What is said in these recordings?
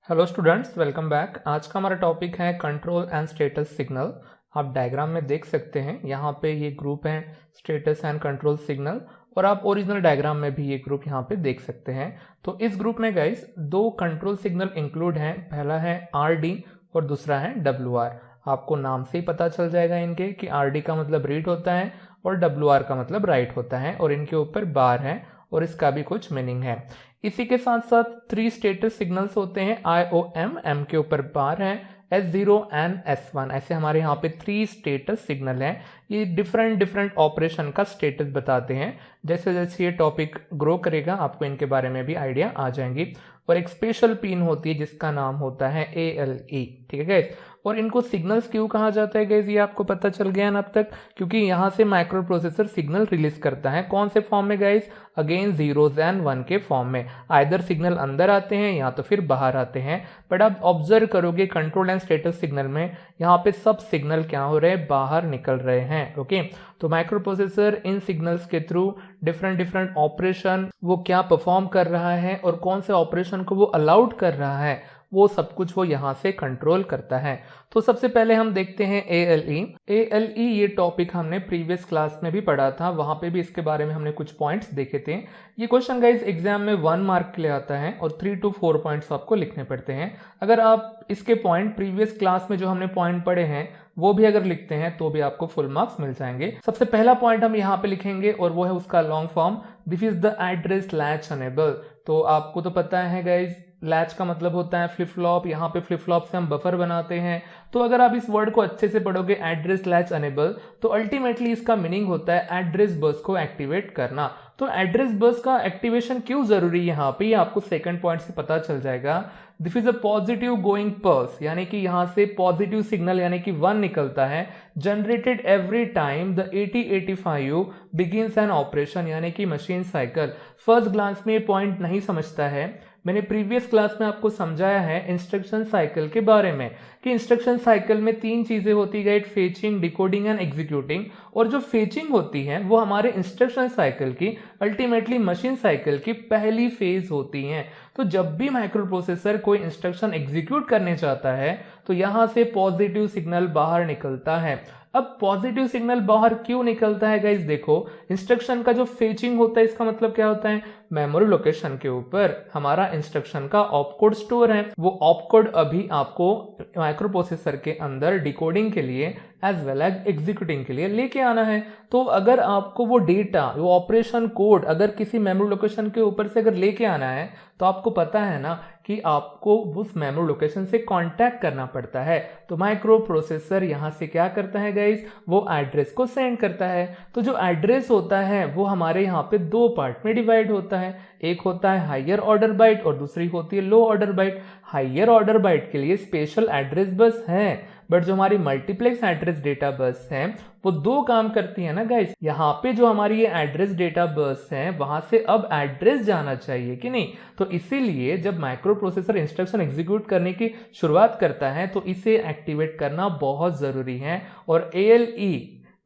Hello students, welcome back. आज का हमारा टॉपिक है कंट्रोल एंड स्टेटस सिग्नल। आप डायग्राम में देख सकते हैं, यहाँ पे ये ग्रुप है स्टेटस एंड कंट्रोल सिग्नल, और आप ओरिजिनल डायग्राम में भी ये ग्रुप यहाँ पे देख सकते हैं। तो इस ग्रुप में गाइस दो कंट्रोल सिग्नल इंक्लूड हैं, पहला है RD और दूसरा है WR। आपको नाम से ही पता चल जाएगा इनके कि RD का मतलब रीड होता है और WR का मतलब राइट होता है, और इनके ऊपर बार है और इसका भी कुछ मीनिंग है। इसी के साथ साथ 3 स्टेटस सिग्नल्स होते हैं, IOM, M के ऊपर बार है, S0 एंड S1। ऐसे हमारे यहाँ पे 3 स्टेटस सिग्नल हैं। ये डिफरेंट ऑपरेशन का स्टेटस बताते हैं। जैसे जैसे ये टॉपिक ग्रो करेगा आपको इनके बारे में भी आइडिया आ जाएंगी। और एक स्पेशल पिन होती है जिसका नाम होता है ALE, ठीक है गाइस। और इनको सिग्नल्स क्यों कहा जाता है गाइस, ये आपको पता चल गया ना अब तक, क्योंकि यहाँ से माइक्रो प्रोसेसर सिग्नल रिलीज करता है। कौन से फॉर्म में गाइस? अगेन 0s एंड 1 के फॉर्म में। आइदर सिग्नल अंदर आते हैं या तो फिर बाहर आते हैं। बट आप ऑब्जर्व करोगे कंट्रोल एंड स्टेटस सिग्नल में यहाँ पे सब सिग्नल क्या हो रहे हैं? बाहर निकल रहे हैं। ओके, तो माइक्रो प्रोसेसर इन सिग्नल्स के थ्रू डिफरेंट ऑपरेशन वो क्या परफॉर्म कर रहा है और कौन से ऑपरेशन को वो अलाउड कर रहा है, वो सब कुछ वो यहाँ से कंट्रोल करता है। तो सबसे पहले हम देखते हैं ALE। ये टॉपिक हमने प्रीवियस क्लास में भी पढ़ा था, वहां पे भी इसके बारे में हमने कुछ पॉइंट्स देखे थे। ये क्वेश्चन गाइस एग्जाम में 1 मार्क के लिए आता है और 3 to 4 पॉइंट्स आपको लिखने पड़ते हैं। अगर आप इसके पॉइंट प्रीवियस क्लास में जो हमने पॉइंट पढ़े हैं वो भी अगर लिखते हैं तो भी आपको फुल मार्क्स मिल जाएंगे। सबसे पहला पॉइंट हम यहाँ पे लिखेंगे और वो है उसका long form, this is the address latch enable. तो आपको तो पता है गाइज, लैच का मतलब होता है फ्लिप फ्लॉप। यहाँ पे फ्लिप फ्लॉप से हम बफर बनाते हैं। तो अगर आप इस वर्ड को अच्छे से पढ़ोगे, एड्रेस लैच अनेबल, तो अल्टीमेटली इसका मीनिंग होता है एड्रेस बस को एक्टिवेट करना। तो एड्रेस बस का एक्टिवेशन क्यों जरूरी है यहाँ पे, ये आपको सेकंड पॉइंट से पता चल जाएगा। This is a positive going pulse, यानी कि यहाँ से पॉजिटिव सिग्नल यानी कि 1 निकलता है, generated every time the 8085 begins an operation, यानी कि मशीन साइकिल। फर्स्ट ग्लांस में ये पॉइंट नहीं समझता है। मैंने प्रीवियस क्लास में आपको समझाया है इंस्ट्रक्शन साइकिल के बारे में कि इंस्ट्रक्शन साइकिल में 3 चीजें होती है, फेचिंग, डिकोडिंग एंड एग्जीक्यूटिंग। और जो फेचिंग होती है वो हमारे इंस्ट्रक्शन साइकिल की, अल्टीमेटली मशीन साइकिल की पहली फेज होती है। तो जब भी माइक्रो प्रोसेसर कोई इंस्ट्रक्शन एग्जीक्यूट करने चाहता है तो यहां से पॉजिटिव सिग्नल बाहर निकलता है। अब पॉजिटिव सिग्नल बाहर क्यों निकलता है गाइस? देखो, इंस्ट्रक्शन का जो फेचिंग होता है इसका मतलब क्या होता है? मेमोरी लोकेशन के ऊपर हमारा इंस्ट्रक्शन का ऑपकोड स्टोर है। वो ऑपकोड अभी आपको माइक्रो प्रोसेसर के अंदर डिकोडिंग के लिए एज वेल एज एग्जीक्यूटिंग के लिए लेके आना है। तो अगर आपको वो डेटा, वो ऑपरेशन कोड अगर किसी मेमोरी लोकेशन के ऊपर से अगर लेके आना है तो आपको पता है ना कि आपको उस मेमोरी लोकेशन से कांटेक्ट करना पड़ता है। तो माइक्रो प्रोसेसर यहाँ से क्या करता है गाइस? वो एड्रेस को सेंड करता है। तो जो एड्रेस होता है वो हमारे यहाँ पे 2 पार्ट में डिवाइड होता है। एक होता है हायर ऑर्डर बाइट और दूसरी होती है low order byte. Higher order byte के लिए स्पेशल एड्रेस बस है, बट जो हमारी मल्टीप्लेक्स एड्रेस डेटा बस है वो 2 काम करती है ना गाइस। यहाँ पे जो हमारी ये एड्रेस डेटा बस है वहां से अब एड्रेस जाना चाहिए कि नहीं? तो इसीलिए जब माइक्रो प्रोसेसर इंस्ट्रक्शन एग्जीक्यूट करने की शुरुआत करता है तो इसे एक्टिवेट करना बहुत जरूरी है। और ALE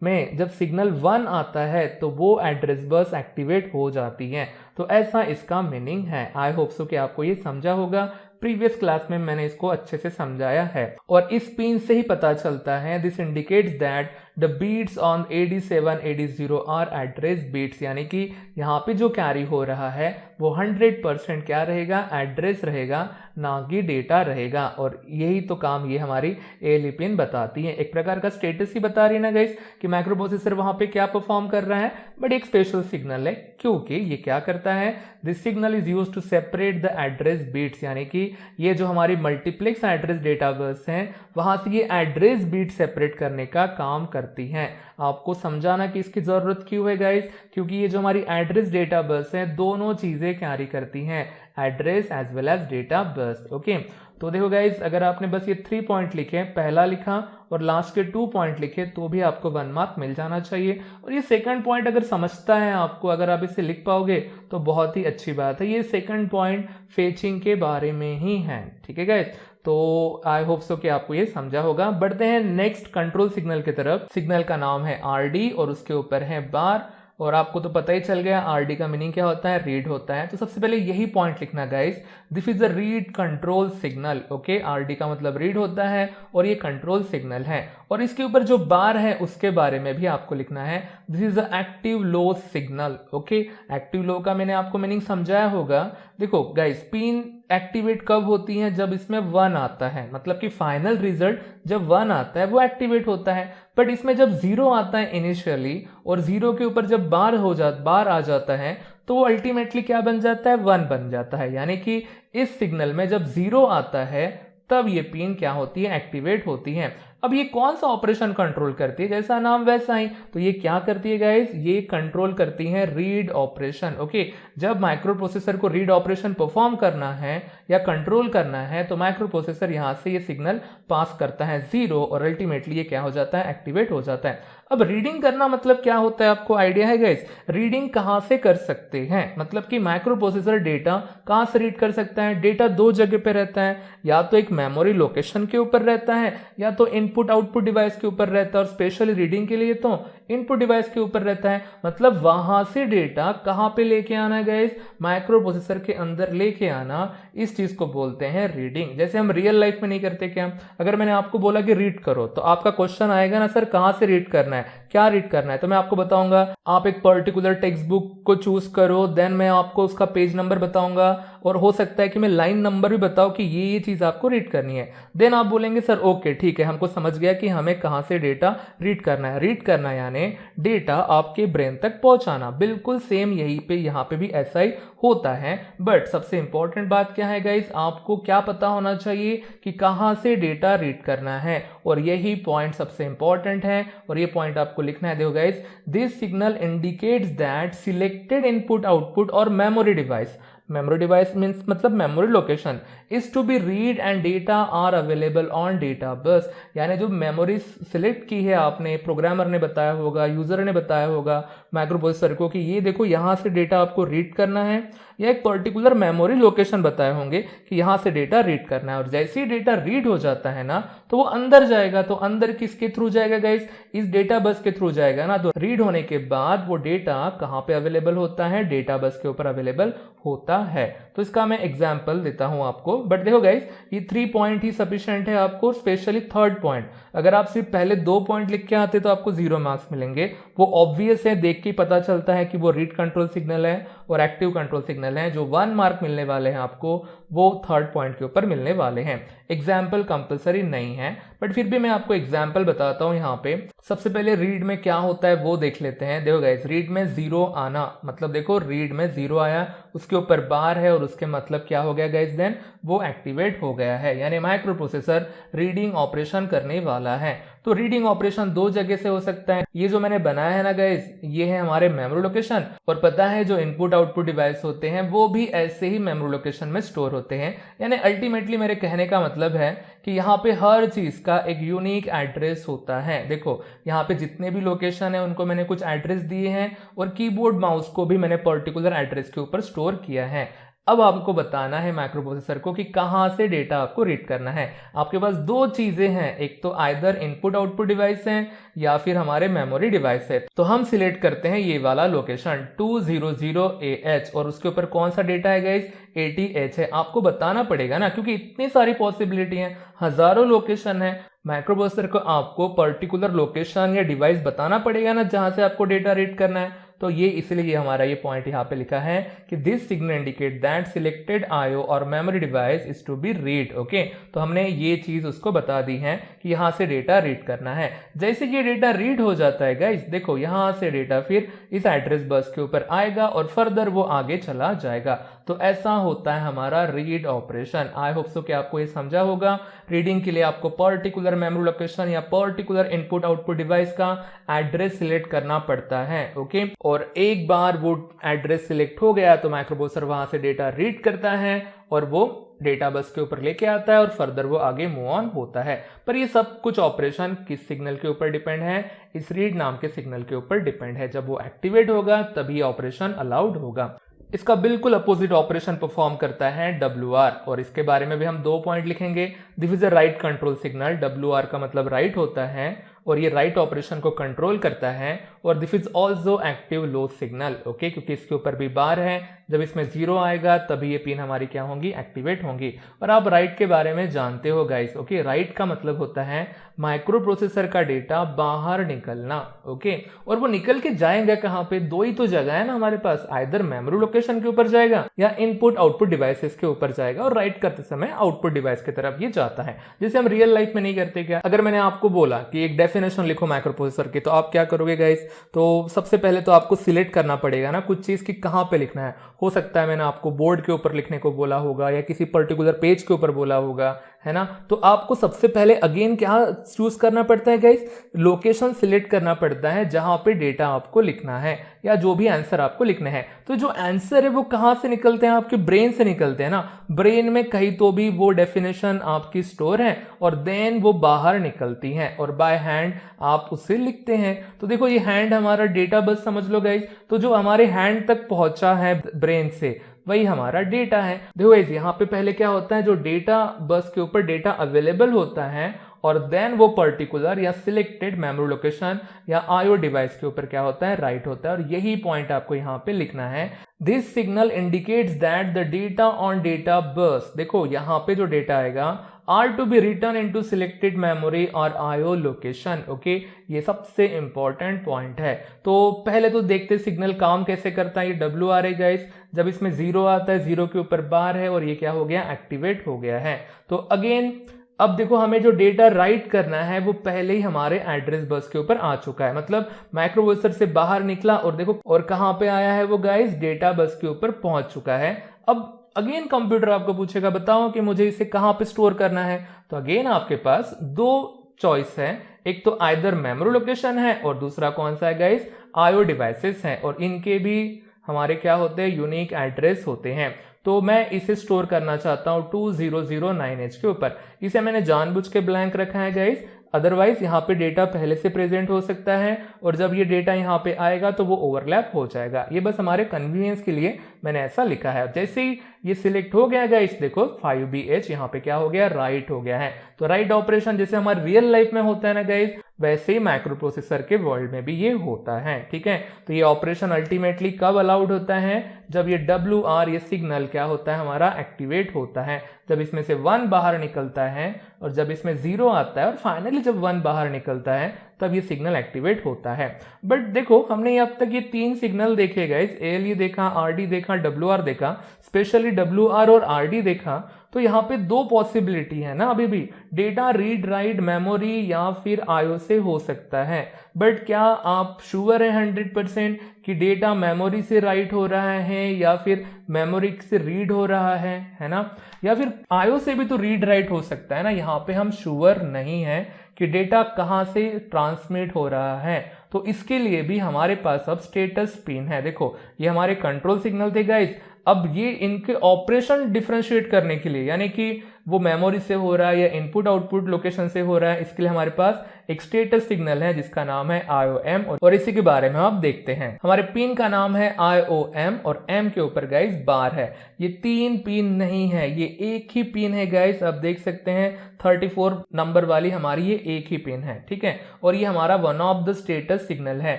में जब सिग्नल 1 आता है तो वो एड्रेस बस एक्टिवेट हो जाती है। तो ऐसा इसका मीनिंग है। आई होप सो कि आपको ये समझा होगा। प्रीवियस क्लास में मैंने इसको अच्छे से समझाया है। और इस पिन से ही पता चलता है, this indicates that the bits on AD7 AD0 are address bits, यानी कि यहाँ पे जो कैरी हो रहा है वो 100% क्या रहेगा? एड्रेस रहेगा, ना कि डेटा रहेगा। और यही तो काम ये हमारी ALE पिन बताती है। एक प्रकार का स्टेटस ही बता रही है ना गाइस कि माइक्रो प्रोसेसर वहां पे क्या परफॉर्म कर रहा है। बट एक स्पेशल सिग्नल है, क्योंकि ये क्या करता है? This signal is used to separate the address bits, यानी कि ये जो हमारी मल्टीप्लेक्स एड्रेस डेटा बस है वहां से ये एड्रेस बीट सेपरेट करने का काम करती है। आपको समझाना कि इसकी जरूरत क्यों है गाइस, क्योंकि ये जो हमारी एड्रेस डेटा बस है दोनों चीजें कैरी करती हैं, address as well as data bus. Okay, तो देखो गाइस, अगर आपने बस ये 3 पॉइंट लिखे, पहला लिखा और लास्ट के 2 पॉइंट लिखे तो भी आपको 1 मार्क मिल जाना चाहिए। और ये सेकंड पॉइंट अगर समझता है आपको, अगर आप इसे लिख पाओगे तो बहुत ही अच्छी बात है। ये सेकंड पॉइंट फेचिंग के बारे में ही है, ठीक है गाइस। तो आई होप सो कि आपको ये समझा होगा। बढ़ते हैं नेक्स्ट कंट्रोल सिग्नल की तरफ। सिग्नल का नाम है RD और उसके ऊपर है बार। और आपको तो पता ही चल गया आरडी का मीनिंग क्या होता है, रीड होता है। तो सबसे पहले यही पॉइंट लिखना guys, this is the read control signal. Okay, RD का मतलब रीड होता है और ये कंट्रोल सिग्नल है। और इसके ऊपर जो बार है उसके बारे में भी आपको लिखना है, this is the active low signal. Okay, active low का मैंने आपको मीनिंग समझाया होगा। देखो गाइस, पिन एक्टिवेट कब होती है, जब इसमें 1 आता है, मतलब कि फाइनल रिजल्ट जब 1 आता है वो एक्टिवेट होता है। बट इसमें जब 0 आता है इनिशियली, और 0 के ऊपर जब बार आ जाता है, तो वो अल्टीमेटली क्या बन जाता है, 1 बन जाता है। यानी कि इस सिग्नल में जब 0 आता है तब ये पिन क्या होती है, एक्टिवेट होती है। अब ये कौन सा ऑपरेशन कंट्रोल करती है, जैसा नाम वैसा ही। तो ये क्या करती है गाइस, ये कंट्रोल करती है रीड ऑपरेशन। ओके, जब माइक्रो प्रोसेसर को रीड ऑपरेशन परफॉर्म करना है या कंट्रोल करना है, तो माइक्रो प्रोसेसर यहां से ये सिग्नल पास करता है 0 और अल्टीमेटली ये क्या हो जाता है, एक्टिवेट हो जाता है। अब रीडिंग करना मतलब क्या होता है, आपको आइडिया है गाइस? रीडिंग कहां से कर सकते हैं, मतलब कि माइक्रो प्रोसेसर डेटा कहां से रीड कर सकता है। डेटा दो जगह पे रहता है, या तो एक मेमोरी लोकेशन के ऊपर रहता है, या तो इनपुट आउटपुट डिवाइस के ऊपर रहता है, और स्पेशली रीडिंग के लिए तो इनपुट डिवाइस के ऊपर रहता है। मतलब वहां से डेटा कहां पे लेके आना है गाइस, माइक्रो प्रोसेसर के अंदर लेके आना, इस चीज को बोलते हैं रीडिंग। जैसे हम रियल लाइफ में नहीं करते क्या, अगर मैंने आपको बोला कि रीड करो, तो आपका क्वेश्चन आएगा ना, सर कहां से रीड करना है, क्या रीड करना है। तो मैं आपको बताऊंगा, आप एक पर्टिकुलर टेक्स्ट बुक को चूज करो, देन मैं आपको उसका पेज नंबर बताऊंगा, और हो सकता है कि मैं लाइन नंबर भी बताऊं कि ये चीज आपको रीड करनी है। देन आप बोलेंगे सर ओके ठीक है, हमको समझ गया कि हमें कहां से डेटा रीड करना है। रीड करना यानी डेटा आपके ब्रेन तक पहुंचाना। बिल्कुल सेम यहीं पे यहां पे भी ऐसा ही होता है। बट सबसे इंपॉर्टेंट बात क्या है गाइस, आपको क्या पता होना चाहिए कि कहां से डेटा रीड करना है, और यही पॉइंट सबसे इंपॉर्टेंट है, और ये पॉइंट आपको लिखना है। देखो guys, this signal indicates that selected input output और memory device, memory device means मतलब memory location is to be read and data are available on data bus। यानी जो मेमोरी सिलेक्ट की है आपने, प्रोग्रामर ने बताया होगा, यूजर ने बताया होगा माइक्रो प्रोसेसर को कि ये देखो यहां से डेटा आपको रीड करना है, या एक पर्टिकुलर मेमोरी लोकेशन बताए होंगे कि यहां से डेटा रीड करना है। और जैसे ही डेटा रीड हो जाता है ना, तो वो अंदर जाएगा। तो अंदर किसके थ्रू जाएगा गाइस, इस डेटा बस के थ्रू जाएगा ना। तो रीड होने के बाद वो डेटा कहां पे अवेलेबल होता है, डेटा बस के ऊपर अवेलेबल होता है। तो इसका मैं एग्जांपल देता हूं आपको। बट देखो गाइस, ये 3 पॉइंट ही सफिशिएंट है आपको, स्पेशली थर्ड पॉइंट। अगर आप सिर्फ पहले 2 पॉइंट लिख के आते तो आपको 0 मार्क्स मिलेंगे। वो ऑब्वियस है, देख के पता चलता है कि वो रीड कंट्रोल सिग्नल है और एक्टिव कंट्रोल सिग्नल है। जो 1 मार्क मिलने वाले हैं आपको, वो थर्ड पॉइंट के ऊपर मिलने वाले हैं। एग्जाम्पल कंपलसरी नहीं है, बट फिर भी मैं आपको एग्जाम्पल बताता हूं। यहाँ पे सबसे पहले रीड में क्या होता है वो देख लेते हैं। देखो गाइस, रीड में 0 आना, मतलब देखो रीड में 0 आया, उसके ऊपर बार है, और उसके मतलब क्या हो गया गाइस, देन वो एक्टिवेट हो गया है। यानी माइक्रो प्रोसेसर रीडिंग ऑपरेशन करने वाला है। तो रीडिंग ऑपरेशन 2 जगह से हो सकता है। ये जो मैंने बनाया है ना गाइस, ये है हमारे मेमोरी लोकेशन, और पता है जो इनपुट आउटपुट डिवाइस होते हैं वो भी ऐसे ही मेमोरी लोकेशन में स्टोर होते हैं। यानी अल्टीमेटली मेरे कहने का मतलब है कि यहाँ पे हर चीज का एक यूनिक एड्रेस होता है। देखो यहाँ पे जितने भी लोकेशन है उनको मैंने कुछ एड्रेस दिए हैं, और कीबोर्ड माउस को भी मैंने पर्टिकुलर एड्रेस के ऊपर स्टोर किया है। अब आपको बताना है माइक्रो प्रोसेसर को कि कहां से डेटा आपको रीड करना है। आपके पास 2 चीजें हैं, एक तो आइदर इनपुट आउटपुट डिवाइस है या फिर हमारे मेमोरी डिवाइस है। तो हम सिलेक्ट करते हैं ये वाला लोकेशन 200AH, और उसके ऊपर कौन सा डेटा है गाइस, 80H है। आपको बताना पड़ेगा ना, क्योंकि इतनी सारी पॉसिबिलिटी है, हजारों लोकेशन है। माइक्रो प्रोसेसर को आपको पर्टिकुलर लोकेशन या डिवाइस बताना पड़ेगा ना, जहां से आपको डेटा रीड करना है। तो ये इसलिए हमारा ये पॉइंट यहाँ पे लिखा है कि this signal indicate that selected IO और memory device is to be read. Okay, तो हमने ये चीज उसको बता दी है कि यहाँ से डेटा रीड करना है। जैसे ये डेटा रीड हो जाता है गाइस, देखो यहाँ से डेटा फिर इस एड्रेस बस के ऊपर आएगा और फर्दर वो आगे चला जाएगा। तो ऐसा होता है हमारा read operation. I hope so कि आपको ये समझा होगा। रीडिंग के लिए आपको पर्टिकुलर मेमोरी लोकेशन या पर्टिकुलर इनपुट आउटपुट डिवाइस का एड्रेस सिलेक्ट करना पड़ता है। ओके, और एक बार वो एड्रेस सिलेक्ट हो गया तो माइक्रो प्रोसेसर वहां से डेटा रीड करता है और वो डेटा बस के ऊपर लेके आता है और फर्दर वो आगे मूव ऑन होता है। पर ये सब कुछ ऑपरेशन किस सिग्नल के ऊपर डिपेंड है, इस रीड नाम के सिग्नल के ऊपर डिपेंड है। जब वो एक्टिवेट होगा तभी ऑपरेशन अलाउड होगा। इसका बिल्कुल अपोजिट ऑपरेशन परफॉर्म करता है WR, और इसके बारे में भी हम 2 पॉइंट लिखेंगे। This is a right control signal. WR का मतलब राइट होता है और ये राइट ऑपरेशन को कंट्रोल करता है। और this is also active low signal, okay, क्योंकि इसके ऊपर भी बार है, जब इसमें 0 आएगा तभी ये पिन हमारी क्या होंगी, एक्टिवेट होंगी। और आप राइट के बारे में जानते हो गाइस, ओके, राइट का मतलब होता है माइक्रो प्रोसेसर का डेटा बाहर निकलना, ओके, और वो निकल के जाएगा कहाँ पे, दो ही तो जगह है ना हमारे पास, आइदर मेमोरी लोकेशन के ऊपर जाएगा या इनपुट आउटपुट डिवाइसेस के ऊपर जाएगा, और राइट करते समय आउटपुट डिवाइस की तरफ ये जाता है, जिसे हम रियल लाइफ में नहीं करते। क्या अगर मैंने आपको बोला कि एक डेफिनेशन लिखो माइक्रो प्रोसेसर की, तो आप क्या करोगे गाइस, तो सबसे पहले तो आपको सिलेक्ट करना पड़ेगा ना कुछ चीज की कहां पे लिखना है। हो सकता है मैंने आपको बोर्ड के ऊपर लिखने को बोला होगा या किसी पर्टिकुलर पेज के ऊपर बोला होगा, है ना, तो आपको सबसे पहले अगेन क्या चूज करना पड़ता है गाइस, लोकेशन सिलेक्ट करना पड़ता है जहां पे डेटा आपको लिखना है या जो भी आंसर आपको लिखना है। तो जो आंसर है वो कहां से निकलते हैं, आपके ब्रेन से निकलते हैं ना, ब्रेन में कहीं तो भी वो डेफिनेशन आपकी स्टोर है और देन वो बाहर निकलती हैं और बाय हैंड आप उसे लिखते हैं। तो देखो ये हैंड हमारा डेटा बस समझ लो गाइस, तो जो हमारे हैंड तक पहुंचा है ब्रेन से वही हमारा डेटा है। देखो गाइस यहाँ पे पहले क्या होता है, जो डेटा बस के ऊपर डेटा अवेलेबल होता है और देन वो पर्टिकुलर या सिलेक्टेड मेमोरी लोकेशन या आईओ डिवाइस के ऊपर क्या होता है, राइट होता है, और यही पॉइंट आपको यहाँ पे लिखना है। This signal indicates that the data on data bus, देखो यहाँ पे जो डेटा आएगा are to be written into selected memory और आईओ लोकेशन, ओके, ये सबसे इंपॉर्टेंट पॉइंट है। तो पहले तो देखते सिग्नल काम कैसे करता है। ये WR है गाइस, जब इसमें 0 आता है, 0 के ऊपर बार है और ये क्या हो गया, एक्टिवेट हो गया है। तो अगेन अब देखो हमें जो डेटा राइट करना है वो पहले ही हमारे एड्रेस बस के ऊपर आ चुका है, मतलब माइक्रो प्रोसेसर से बाहर निकला और देखो और कहां पे आया है वो गाइस, डेटा बस के ऊपर पहुंच चुका है। अब अगेन कंप्यूटर आपको पूछेगा बताओ कि मुझे इसे कहां पे स्टोर करना है, तो अगेन आपके पास दो चॉइस है, एक तो आइदर मेमोरी लोकेशन है और दूसरा कौन सा है गाइस, आईओ डिवाइसेस हैं, और इनके भी हमारे क्या होते हैं, यूनिक एड्रेस होते हैं। तो मैं इसे स्टोर करना चाहता हूं 2009H के ऊपर, इसे मैंने जानबूझ के ब्लैंक रखा है गाइस, अदरवाइज यहाँ पे डेटा पहले से प्रेजेंट हो सकता है और जब ये डेटा यहाँ पे आएगा तो वो ओवरलैप हो जाएगा। ये बस हमारे कन्वीनियंस के लिए मैंने ऐसा लिखा है। जैसे ही ये सिलेक्ट हो गया गाइस, देखो 5BH यहाँ पे क्या हो गया, राइट हो गया है। तो राइट ऑपरेशन जैसे हमारे रियल लाइफ में होता है ना गाइस, वैसे ही माइक्रो प्रोसेसर के वर्ल्ड में भी ये होता है, ठीक है। तो ये ऑपरेशन अल्टीमेटली कब अलाउड होता है, जब ये WR ये सिग्नल क्या होता है हमारा, एक्टिवेट होता है, जब इसमें से 1 बाहर निकलता है और जब इसमें 0 आता है और फाइनली जब 1 बाहर निकलता है तब ये सिग्नल एक्टिवेट होता है। बट देखो हमने अब तक ये 3 सिग्नल देखे गाइस, ALE देखा, RD देखा, WR देखा, स्पेशली WR और RD देखा, तो यहाँ पे 2 पॉसिबिलिटी है ना, अभी भी डेटा रीड राइट मेमोरी या फिर आईओ से हो सकता है। बट क्या आप श्योर है 100% कि डेटा मेमोरी से राइट हो रहा है या फिर मेमोरी से रीड हो रहा है ना, या फिर आईओ से भी तो रीड राइट हो सकता है ना, यहाँ पे हम श्योर नहीं है कि डेटा कहाँ से ट्रांसमिट हो रहा है। तो इसके लिए भी हमारे पास अब स्टेटस पिन है। देखो ये हमारे कंट्रोल सिग्नल थे गाइस, अब ये इनके ऑपरेशन डिफरेंशिएट करने के लिए, यानी कि वो मेमोरी से हो रहा है या इनपुट आउटपुट लोकेशन से हो रहा है, इसके लिए हमारे पास एक स्टेटस सिग्नल है जिसका नाम है IOM, और इसी के बारे में आप देखते हैं। हमारे पिन का नाम है IOM और M के ऊपर गाइस बार है। ये 3 पिन नहीं है, ये एक ही पिन है गाइस, आप देख सकते हैं 34 नंबर वाली हमारी ये एक ही पिन है, ठीक है। और ये हमारा one of the status signal है।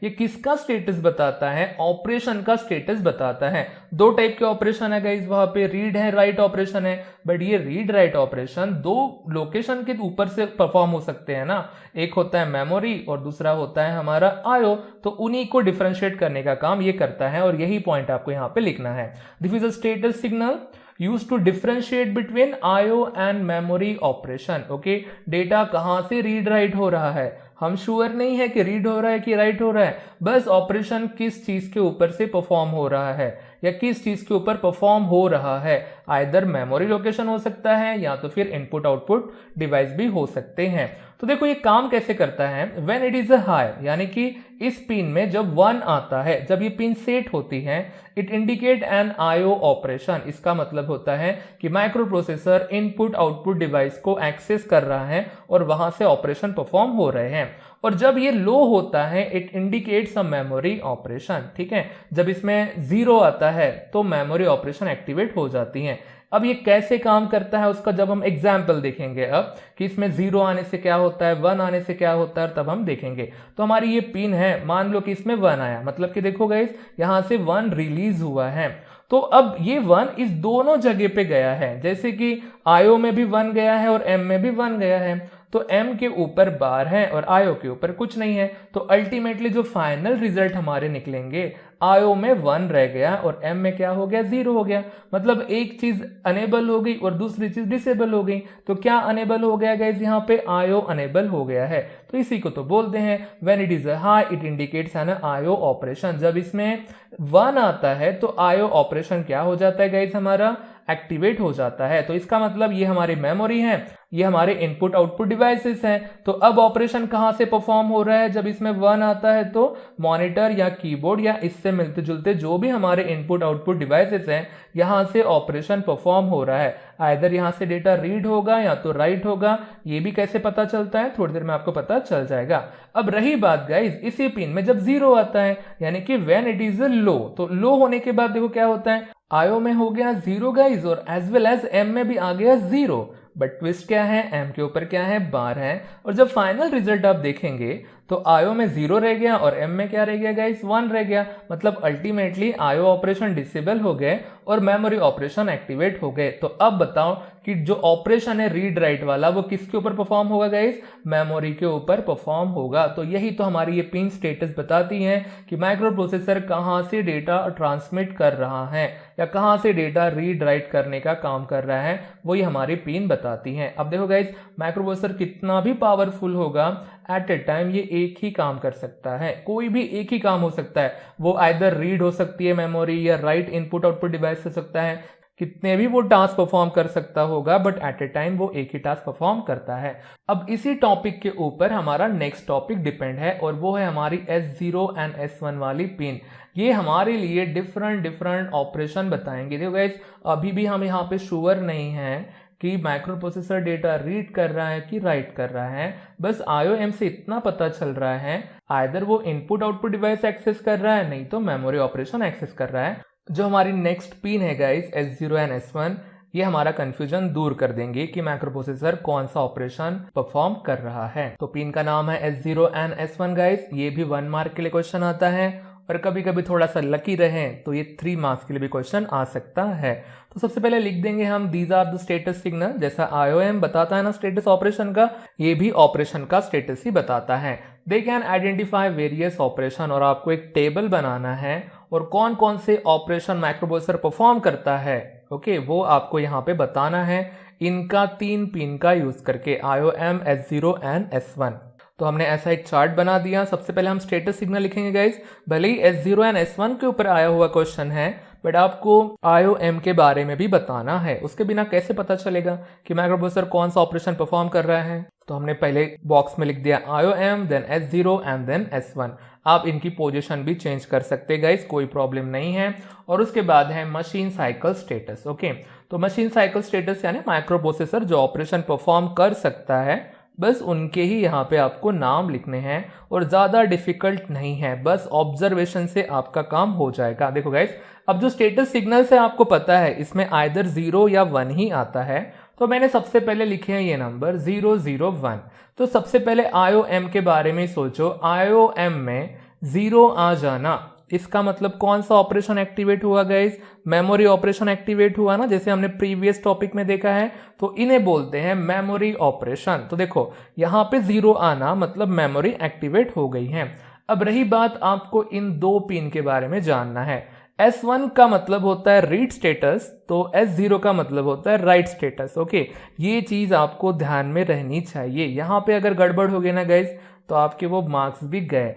ये किसका स्टेटस बताता है, ऑपरेशन का स्टेटस बताता है। 2 टाइप के ऑपरेशन है गाइस, वहां पे रीड है, राइट ऑपरेशन है, बट ये रीड राइट ऑपरेशन 2 लोकेशन के ऊपर से परफॉर्म हो सकते हैं ना, एक होता है मेमोरी और दूसरा होता है हमारा आईओ, तो उन्हीं को डिफरेंशिएट करने का काम ये करता है और यही पॉइंट आपको यहाँ पे लिखना है। This is a status signal used to differentiate between IO and memory operation, okay? Data कहाँ से रीड राइट हो रहा है, हम श्योर नहीं है कि रीड हो रहा है कि राइट हो रहा है, बस ऑपरेशन किस चीज के ऊपर से परफॉर्म हो रहा है या किस चीज के ऊपर परफॉर्म हो रहा है, आइदर मेमोरी लोकेशन हो सकता है या तो फिर इनपुट आउटपुट डिवाइस भी हो सकते हैं। तो देखो ये काम कैसे करता है, when it is a high, यानी कि इस पिन में जब 1 आता है, जब ये पिन सेट होती है, it indicate N IO operation. इसका मतलब होता है कि micro processor input output device को एक्सेस कर रहा है और वहां से ऑपरेशन परफॉर्म हो रहे हैं। और जब ये लो होता है, it indicates a memory operation, ठीक है। जब इसमें 0 आता है तो मेमोरी ऑपरेशन एक्टिवेट हो जाती है। अब ये कैसे काम करता है उसका जब हम एग्जाम्पल देखेंगे अब कि इसमें 0 आने से क्या होता है, 1 आने से क्या होता है, तब हम देखेंगे। तो हमारी ये पिन है, मान लो कि इसमें 1 आया, मतलब कि देखो गाइस यहां से 1 रिलीज हुआ है, तो अब ये 1 इस दोनों जगह पे गया है, जैसे कि आयो में भी 1 गया है और एम में भी 1 गया है, तो m के ऊपर बार है और आयो के ऊपर कुछ नहीं है, तो अल्टीमेटली जो फाइनल रिजल्ट हमारे निकलेंगे आयो में 1 रह गया और m में क्या हो गया, 0 हो गया। मतलब एक चीज अनेबल हो गई और दूसरी चीज डिसेबल हो गई। तो क्या अनेबल हो गया गाइस, यहाँ पे आयो अनेबल हो गया है, तो इसी को तो बोलते हैं when it is high it indicates an IO operation. जब इसमें 1 आता है तो आयो ऑपरेशन क्या हो जाता है गाइस, हमारा एक्टिवेट हो जाता है। तो इसका मतलब ये हमारी मेमोरी है, ये हमारे इनपुट आउटपुट डिवाइसेस हैं। तो अब ऑपरेशन कहां से परफॉर्म हो रहा है, जब इसमें 1 आता है तो मॉनिटर या कीबोर्ड या इससे मिलते जुलते जो भी हमारे इनपुट आउटपुट डिवाइसेस हैं यहां से ऑपरेशन परफॉर्म हो रहा है। आइदर यहां से डेटा रीड होगा या तो राइट होगा। ये भी कैसे पता चलता है, थोड़ी देर में आपको पता चल जाएगा। अब रही बात गाइस इसी पिन में जब 0 आता है, यानी कि व्हेन इट इज लो, तो लो होने के बाद देखो क्या होता है, आयो में हो गया 0 गाइस और एज वेल एज एम में भी आ गया 0। बट ट्विस्ट क्या है, एम के ऊपर क्या है, बार है। और जब फाइनल रिजल्ट आप देखेंगे तो आयो में 0 रह गया और एम में क्या रह गया गाइस, 1 रह गया। मतलब अल्टीमेटली आयो ऑपरेशन डिसेबल हो गए और मेमोरी ऑपरेशन एक्टिवेट हो गए। तो अब बताओ कि जो ऑपरेशन है रीड राइट वाला वो किसके ऊपर परफॉर्म होगा गाइस, मेमोरी के ऊपर परफॉर्म होगा। तो यही तो हमारी ये पिन स्टेटस बताती है कि माइक्रो प्रोसेसर कहां से डेटा ट्रांसमिट कर रहा है या कहां से डेटा रीड राइट करने का काम कर रहा है, वही हमारी पिन बताती है। अब देखो गाइस माइक्रो प्रोसेसर कितना भी पावरफुल होगा, एट ए टाइम ये एक ही काम कर सकता है, कोई भी एक ही काम हो सकता है। वो आइदर रीड हो सकती है मेमोरी या राइट इनपुट आउटपुट डिवाइस हो सकता है, कितने भी वो टास्क परफॉर्म कर सकता होगा, बट एट ए टाइम वो एक ही टास्क परफॉर्म करता है। अब इसी टॉपिक के ऊपर हमारा नेक्स्ट टॉपिक डिपेंड है और वो है हमारी S0 एंड S1 वाली पिन। ये हमारे लिए डिफरेंट ऑपरेशन बताएंगे। देखो गाइस अभी भी हम यहाँ पे श्योर नहीं है कि माइक्रो प्रोसेसर डेटा रीड कर रहा है कि राइट कर रहा है, बस IOM से इतना पता चल रहा है आइदर वो इनपुट आउटपुट डिवाइस एक्सेस कर रहा है, नहीं तो मेमोरी ऑपरेशन एक्सेस कर रहा है। जो हमारी नेक्स्ट पिन है गाइस S0 एंड S1, ये हमारा कंफ्यूजन दूर कर देंगे कि माइक्रो प्रोसेसर कौन सा ऑपरेशन परफॉर्म कर रहा है। तो पिन का नाम है S0 एंड S1 गाइस, ये भी 1 मार्क के लिए क्वेश्चन आता है और कभी कभी थोड़ा सा लकी रहे तो ये 3 मार्क्स के लिए भी क्वेश्चन आ सकता है। तो सबसे पहले लिख देंगे हम these are the status signal. जैसा IOM बताता है ना स्टेटस ऑपरेशन का, ये भी ऑपरेशन का स्टेटस ही बताता है। They can identify various operation, और आपको एक टेबल बनाना है और कौन कौन से ऑपरेशन माइक्रो प्रोसेसर परफॉर्म करता है, ओके, वो आपको यहाँ पे बताना है इनका 3 पिन का यूज करके IOM, S0 एंड S1। तो हमने ऐसा एक चार्ट बना दिया। सबसे पहले हम स्टेटस सिग्नल लिखेंगे गाइस। भले ही S0 एंड S1 के ऊपर आया हुआ क्वेश्चन है, बट आपको IOM के बारे में भी बताना है। उसके बिना कैसे पता चलेगा कि माइक्रो प्रोसेसर कौन सा ऑपरेशन परफॉर्म कर रहा है। तो हमने पहले बॉक्स में लिख दिया IOM, then S0 and then S1। आप इनकी पोजीशन भी चेंज कर सकते हैं गाइस, कोई प्रॉब्लम नहीं है। और उसके बाद है मशीन साइकिल स्टेटस। ओके, तो मशीन साइकिल स्टेटस यानी माइक्रो प्रोसेसर जो ऑपरेशन परफॉर्म कर सकता है, बस उनके ही यहाँ पे आपको नाम लिखने हैं और ज़्यादा डिफिकल्ट नहीं है, बस ऑब्जर्वेशन से आपका काम हो जाएगा। देखो गाइस अब जो स्टेटस सिग्नल से आपको पता है इसमें आइदर 0 या 1 ही आता है, तो मैंने सबसे पहले लिखे हैं ये नंबर 0 0 1। तो सबसे पहले IOM के बारे में सोचो। IOM में 0 आ जाना, इसका मतलब कौन सा ऑपरेशन एक्टिवेट हुआ गाइस, मेमोरी ऑपरेशन एक्टिवेट हुआ ना, जैसे हमने प्रीवियस टॉपिक में देखा है। तो इन्हें बोलते हैं मेमोरी ऑपरेशन। तो देखो यहाँ पे 0 आना मतलब मेमोरी एक्टिवेट हो गई है। अब रही बात आपको इन 2 पिन के बारे में जानना है। S1 का मतलब होता है रीड स्टेटस, तो S0 का मतलब होता है राइट स्टेटस। ओके, ये चीज आपको ध्यान में रहनी चाहिए। यहाँ पे अगर गड़बड़ हो गई ना गाइस तो आपके वो मार्क्स भी गए।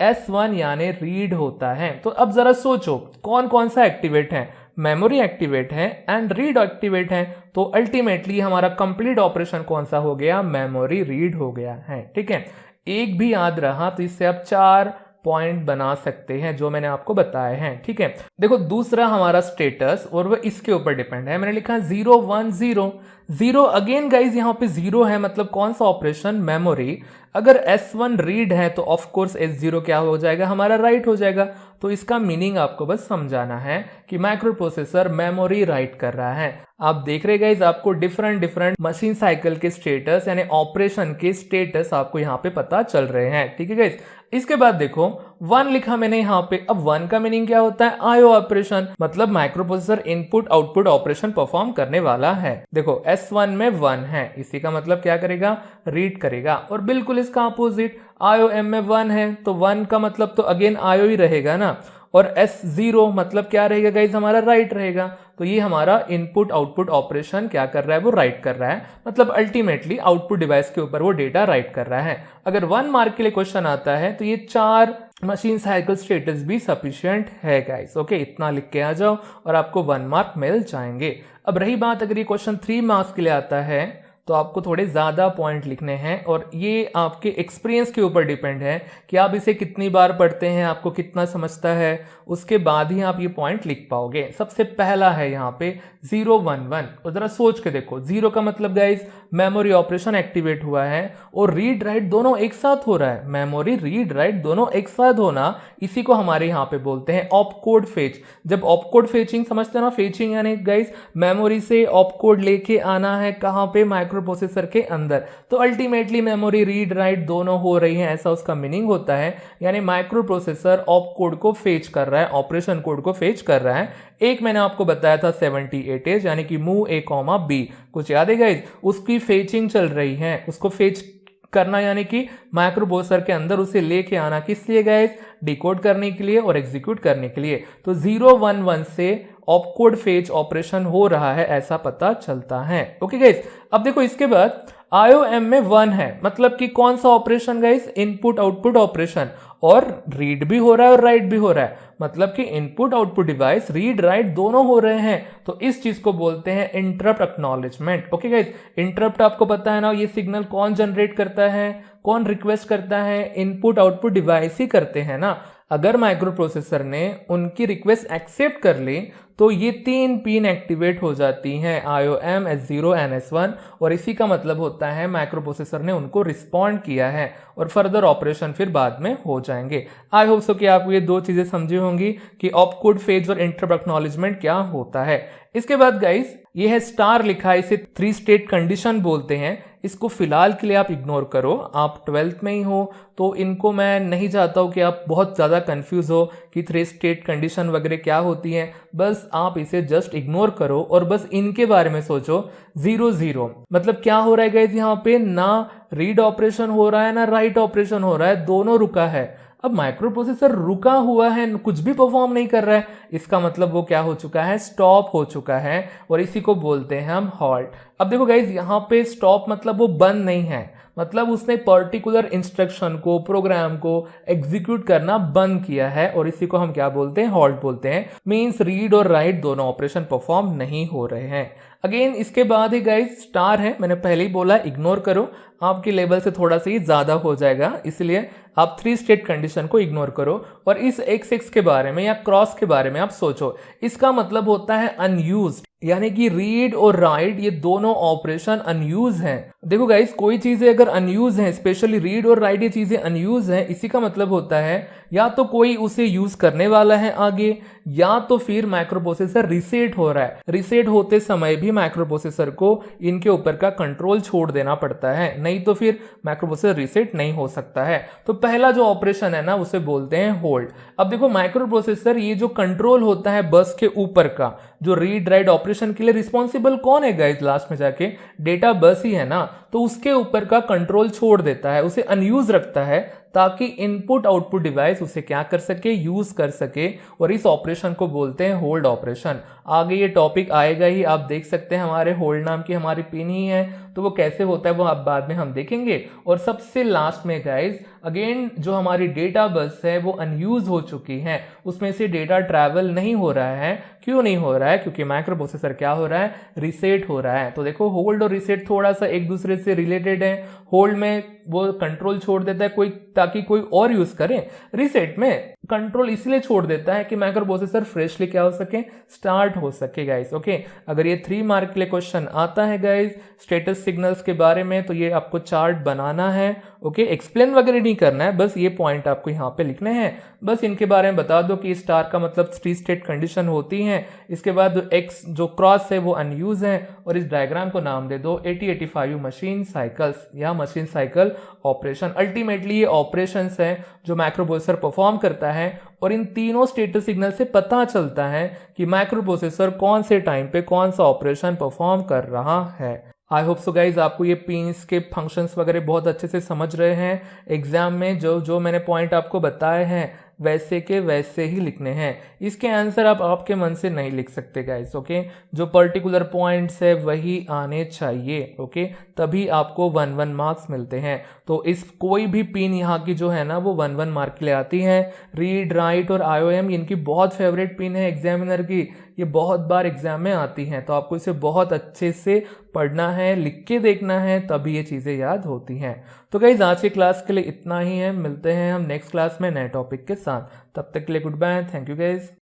S1 यानी रीड होता है। तो अब जरा सोचो कौन कौन सा एक्टिवेट है, मेमोरी एक्टिवेट है एंड रीड एक्टिवेट है। तो अल्टीमेटली हमारा कंप्लीट ऑपरेशन कौन सा हो गया, मेमोरी रीड हो गया है। ठीक है, एक भी याद रहा तो इससे आप 4 पॉइंट बना सकते हैं जो मैंने आपको बताए हैं। ठीक है, देखो दूसरा हमारा स्टेटस और वह इसके ऊपर डिपेंड है। मैंने लिखा 0 1 0। जीरो अगेन गाइज यहाँ पे जीरो है, मतलब कौन सा ऑपरेशन, मेमोरी। अगर S1 रीड है तो ऑफ कोर्स S0 क्या हो जाएगा, हमारा राइट हो जाएगा। तो इसका मीनिंग आपको बस समझाना है कि माइक्रो प्रोसेसर मेमोरी राइट कर रहा है। आप देख रहे गाइज, आपको डिफरेंट मशीन साइकिल के स्टेटस यानी ऑपरेशन के स्टेटस आपको यहाँ पे पता चल रहे हैं, ठीक है गाइज। इसके बाद देखो 1 लिखा मैंने यहाँ पे। अब 1 का मीनिंग क्या होता है, आईओ ऑपरेशन, मतलब micro processor input output operation perform करने वाला है। देखो S1 में 1 है, इसी का मतलब क्या करेगा, रीड करेगा। और बिल्कुल इसका अपोजिट IOM में 1 है, तो 1 का मतलब तो अगेन आईओ ही रहेगा ना। और S0 मतलब क्या रहेगा गाइज, हमारा राइट रहेगा। तो ये हमारा इनपुट आउटपुट ऑपरेशन क्या कर रहा है, वो राइट कर रहा है, मतलब अल्टीमेटली आउटपुट डिवाइस के ऊपर वो डेटा राइट कर रहा है। अगर 1 मार्क के लिए क्वेश्चन आता है तो ये 4 मशीन साइकिल स्टेटस भी सफिशिएंट है गाइस। ओके, इतना लिख के आ जाओ और आपको 1 मार्क मिल जाएंगे। अब रही बात अगर ये क्वेश्चन 3 मार्क्स के लिए आता है तो आपको थोड़े ज़्यादा पॉइंट लिखने हैं, और ये आपके एक्सपीरियंस के ऊपर डिपेंड है कि आप इसे कितनी बार पढ़ते हैं, आपको कितना समझता है, उसके बाद ही आप ये पॉइंट लिख पाओगे। सबसे पहला है यहाँ पे 011, और ज़रा सोच के देखो, 0 का मतलब गाइज मेमोरी ऑपरेशन एक्टिवेट हुआ है और रीड राइट दोनों एक साथ हो रहा है। मेमोरी रीड राइट दोनों एक साथ होना, इसी को हमारे यहाँ पे बोलते हैं ऑपकोड फेच। जब ऑपकोड फेचिंग समझते हो ना, फेचिंग यानी गाइज मेमोरी से ऑपकोड लेके आना है कहाँ पे, माइक्रो प्रोसेसर के अंदर। तो अल्टीमेटली मेमोरी रीड राइट दोनों हो रही है, ऐसा उसका मीनिंग होता है। यानी माइक्रो प्रोसेसर ऑप कोड को फेच कर रहा है, ऑपरेशन कोड को फेच कर रहा है। एक मैंने आपको बताया था 78H यानी कि मूव A, B, कुछ याद है गाइज, उसकी फेचिंग चल रही है। उसको फेच करना यानी कि माइक्रो प्रोसेसर के अंदर उसे लेके आना, किस लिए गाइज, डिकोड करने के लिए और एग्जीक्यूट करने के लिए। तो 011 से ऑपकोड फेच ऑपरेशन हो रहा है, ऐसा पता चलता है। ओके गाइज, अब देखो इसके बाद IOM में 1 है, मतलब कि कौन सा operation guys, input output operation, और रीड भी हो रहा है और राइट भी हो रहा है, मतलब कि input output device read write दोनों हो रहे हैं। तो इस चीज को बोलते हैं interrupt acknowledgement. Okay guys, interrupt आपको पता है ना, ये सिग्नल कौन जनरेट करता है, कौन रिक्वेस्ट करता है, इनपुट आउटपुट डिवाइस ही करते हैं ना। अगर माइक्रो प्रोसेसर ने उनकी रिक्वेस्ट एक्सेप्ट कर ली तो ये 3 पिन एक्टिवेट हो जाती हैं, IOM, S0 एंड S1, और इसी का मतलब होता है माइक्रो प्रोसेसर ने उनको रिस्पॉन्ड किया है और फर्दर ऑपरेशन फिर बाद में हो जाएंगे। आई होप सो कि आपको ये 2 चीजें समझी होंगी कि ऑपकोड फेज और इंटरप्ट एक्नॉलेजमेंट क्या होता है। इसके बाद गाइस ये है स्टार लिखा है, इसे 3 स्टेट कंडीशन बोलते हैं। इसको फिलहाल के लिए आप इग्नोर करो, आप 12th में ही हो तो इनको मैं नहीं चाहता हूं कि आप बहुत ज़्यादा कंफ्यूज हो कि 3 स्टेट कंडीशन वगैरह क्या होती हैं। बस आप इसे जस्ट इग्नोर करो और बस इनके बारे में सोचो। 0-0 मतलब क्या हो रहा है गाइस, यहाँ पे ना रीड ऑपरेशन हो रहा है ना राइट ऑपरेशन हो रहा है, दोनों रुका है। अब माइक्रो प्रोसेसर रुका हुआ है, कुछ भी परफॉर्म नहीं कर रहा है, इसका मतलब वो क्या हो चुका है, स्टॉप हो चुका है, और इसी को बोलते हैं हम हॉल्ट। अब देखो गाइज, यहाँ पे स्टॉप मतलब वो बंद नहीं है, मतलब उसने पर्टिकुलर इंस्ट्रक्शन को, प्रोग्राम को एग्जीक्यूट करना बंद किया है, और इसी को हम क्या बोलते हैं, हॉल्ट बोलते हैं। मींस रीड और राइट दोनों ऑपरेशन परफॉर्म नहीं हो रहे हैं। अगेन इसके बाद ही गाइज स्टार है, मैंने पहले ही बोला इग्नोर करो, आपके लेवल से थोड़ा सा ही ज्यादा हो जाएगा, इसलिए आप 3 स्टेट कंडीशन को इग्नोर करो और इस XX के बारे में या क्रॉस के बारे में आप सोचो। इसका मतलब होता है अनयूज्ड, यानी कि रीड और राइट ये दोनों ऑपरेशन अनयूज हैं। देखो गाइस, कोई चीजें अगर अनयूज हैं, स्पेशली रीड और राइट ये चीजें अनयूज हैं, इसी का मतलब होता है या तो कोई उसे यूज करने वाला है आगे, या तो फिर माइक्रो प्रोसेसर रीसेट हो रहा है। रीसेट होते समय भी माइक्रो प्रोसेसर को इनके ऊपर का कंट्रोल छोड़ देना पड़ता है, नहीं तो फिर माइक्रो प्रोसेसर रीसेट नहीं हो सकता है। तो पहला जो ऑपरेशन है ना उसे बोलते हैं होल्ड। अब देखो माइक्रो प्रोसेसर ये जो कंट्रोल होता है बस के ऊपर का, जो रीड राइट ऑपरेशन के लिए रिस्पॉन्सिबल कौन है गाइस, लास्ट में जाके डेटा बस ही है ना, तो उसके ऊपर का कंट्रोल छोड़ देता है, उसे अनयूज रखता है ताकि इनपुट आउटपुट डिवाइस उसे क्या कर सके, यूज कर सके, और इस ऑपरेशन को बोलते हैं होल्ड ऑपरेशन। आगे ये टॉपिक आएगा ही, आप देख सकते हैं हमारे होल्ड नाम की हमारी पिन ही है, तो वो कैसे होता है वो आप बाद में हम देखेंगे। और सबसे लास्ट में गाइज अगेन जो हमारी डेटा बस है वो अनयूज हो चुकी है, उसमें से डेटा ट्रैवल नहीं हो रहा है। क्यों नहीं हो रहा है, क्योंकि माइक्रो प्रोसेसर क्या हो रहा है, रीसेट हो रहा है। तो देखो होल्ड और रीसेट थोड़ा सा एक दूसरे से रिलेटेड है, होल्ड में वो कंट्रोल छोड़ देता है कोई ताकि कोई और यूज करे, रीसेट में कंट्रोल इसलिए छोड़ देता है कि माइक्रो प्रोसेसर फ्रेशली क्या हो सके, स्टार्ट हो सके गाइस। ओके, अगर ये 3 मार्क के लिए क्वेश्चन आता है गाइस स्टेटस सिग्नल्स के बारे में तो ये आपको चार्ट बनाना है। ओके, एक्सप्लेन वगैरह नहीं करना है, बस ये पॉइंट आपको यहाँ पे लिखने हैं। बस इनके बारे में बता दो कि स्टार का मतलब स्टी स्टेट कंडीशन होती है, इसके बाद एक्स जो क्रॉस है वो अनयूज है, और इस डायग्राम को नाम दे दो 8085 मशीन साइकिल्स या मशीन साइकिल ऑपरेशन। अल्टीमेटली ये ऑपरेशंस हैं जो माइक्रो प्रोसेसर परफॉर्म करता है, और इन तीनों स्टेटस सिग्नल से पता चलता है कि माइक्रो प्रोसेसर कौन से टाइम पे कौन सा ऑपरेशन परफॉर्म कर रहा है। आई होप सो गाइज आपको ये पिन्स के फंक्शंस वगैरह बहुत अच्छे से समझ रहे हैं। एग्जाम में जो मैंने पॉइंट आपको बताए हैं वैसे के वैसे ही लिखने हैं, इसके आंसर आप आपके मन से नहीं लिख सकते गाइस। ओके, जो पर्टिकुलर पॉइंट्स है वही आने चाहिए। ओके, तभी आपको 1-1 मार्क्स मिलते हैं। तो इस कोई भी पिन यहाँ की जो है ना वो 1-1 मार्क के लिए आती है। रीड, राइट और IOM इनकी बहुत फेवरेट पिन है एग्जामिनर की, ये बहुत बार एग्जाम में आती हैं, तो आपको इसे बहुत अच्छे से पढ़ना है, लिख के देखना है, तभी ये चीज़ें याद होती हैं। तो गाइस आज की क्लास के लिए इतना ही है, मिलते हैं हम नेक्स्ट क्लास में नए टॉपिक के साथ। तब तक के लिए good bye, thank you guys.